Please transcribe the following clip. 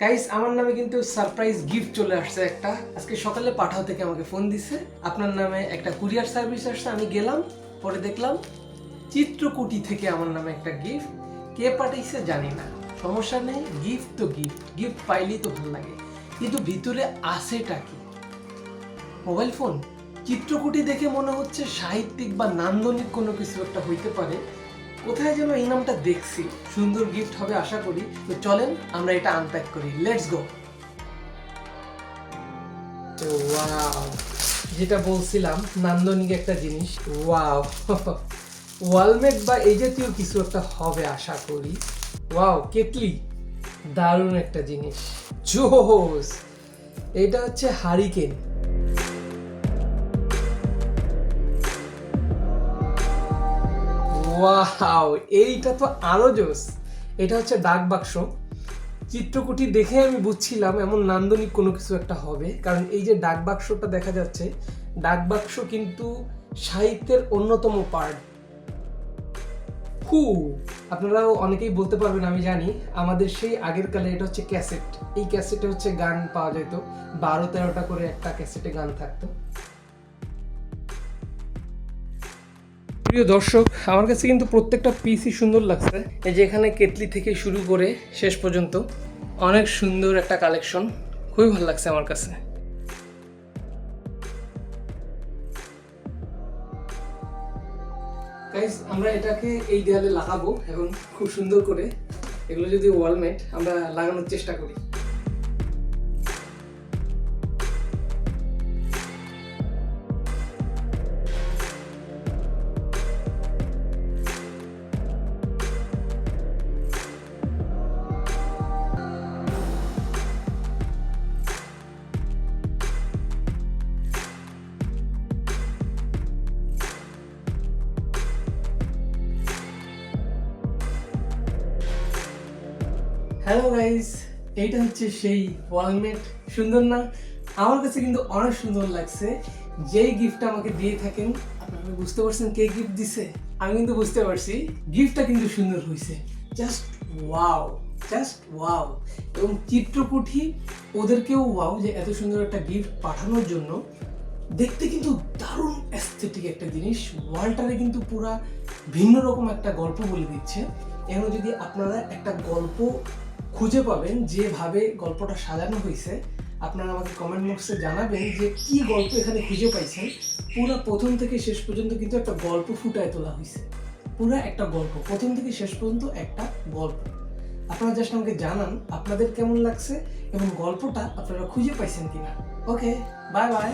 Guys আমার নামে কিন্তু সারপ্রাইজ গিফট চলে আসছে একটা। আজকে সকালে পাঠাও থেকে আমাকে ফোন দিছে, আপনার নামে একটা কুরিয়ার সার্ভিস আসছে। আমি গেলাম, পরে দেখলাম চিত্রকুটি থেকে আমার নামে একটা গিফট। কে পাঠাইছে জানি না, সমস্যা নেই, গিফট তো গিফট, গিফট পাইলেই তো ভালো লাগে। কিন্তু ভিতরে আছেটা কি? Mobile phone. চিত্রকুটি দেখে মনে হচ্ছে সাহিত্যিক বা নান্দনিক কোনো কিছু একটা হইতে পারে। কোথায় যেন এই নামটা দেখছি। সুন্দর গিফট হবে আশা করি। তো চলেন আমরা এটা আনপ্যাক করি, লেটস গো। তো ওয়াও, যেটা বলছিলাম নান্দনিক একটা জিনিস। ওয়াও, ওয়ালমেট বা এই জাতীয় কিছু একটা হবে আশা করি। ওয়াও, কেটলি, দারুণ একটা জিনিস, জোস। এটা হচ্ছে হারিকেন। ওয়াও, এইটা তো আরো জোস। এটা হচ্ছে ডাক বাক্স। চিত্রকুটি দেখে আমি বুঝছিলাম এমন নান্দনিক কোনো কিছু একটা হবে, কারণ এই যে ডাক বাক্সটা দেখা যাচ্ছে, ডাক বাক্স কিন্তু সাহিত্যের অন্যতম পার্ট। আপনারাও অনেকেই বলতে পারবেন, আমি জানি, আমাদের সেই আগের কালে এটা হচ্ছে ক্যাসেট। এই ক্যাসেটে হচ্ছে গান পাওয়া যেত, 12-13টা করে একটা ক্যাসেটে গান থাকতো। প্রিয় দর্শক, আমার কাছে কিন্তু প্রত্যেকটা পিসই সুন্দর লাগছে। এই যে এখানে কেটলি থেকে শুরু করে শেষ পর্যন্ত অনেক সুন্দর একটা কালেকশন, খুবই ভালো লাগছে আমার কাছে। গাইস, আমরা এটাকে এই দেয়ালে লাগাবো এবং খুব সুন্দর করে এগুলো যদি ওয়ালমেট আমরা লাগানোর চেষ্টা করি। হ্যালো গাইস, এইটা হচ্ছে সেই ওয়ালমেট। সুন্দর না? আমার কাছে কিন্তু অনেক সুন্দর লাগছে। যেই গিফটটা আমাকে দিয়ে থাকেন, আপনারা বুঝতে পারছেন কে গিফট দিছে? আমি কিন্তু বুঝতে পারছি, গিফটটা কিন্তু সুন্দর হয়েছে। Just wow, just wow. এবং চিত্রকুঠি ওদেরকেও ওয়াও যে এত সুন্দর একটা গিফট পাঠানোর জন্য। দেখতে কিন্তু দারুণ অ্যাস্থেটিক একটা জিনিস, ওয়ালটারে কিন্তু পুরা ভিন্ন রকম একটা গল্প বলে দিচ্ছে। এখন যদি আপনারা একটা গল্প খুঁজে পাবেন, যেভাবে গল্পটা সাজানো হয়েছে, আপনারা আমাকে কমেন্ট বক্সে জানাবেন যে কি গল্প এখানে খুঁজে পাইছেন। পুরো প্রথম থেকে শেষ পর্যন্ত কিন্তু একটা গল্প ফুটায় তোলা হয়েছে। পুরো একটা গল্প, প্রথম থেকে শেষ পর্যন্ত একটা গল্প। আপনারা জাস্ট আমাকে জানান আপনাদের কেমন লাগছে এবং গল্পটা আপনারা খুঁজে পাইছেন কিনা। ওকে, বাই বাই।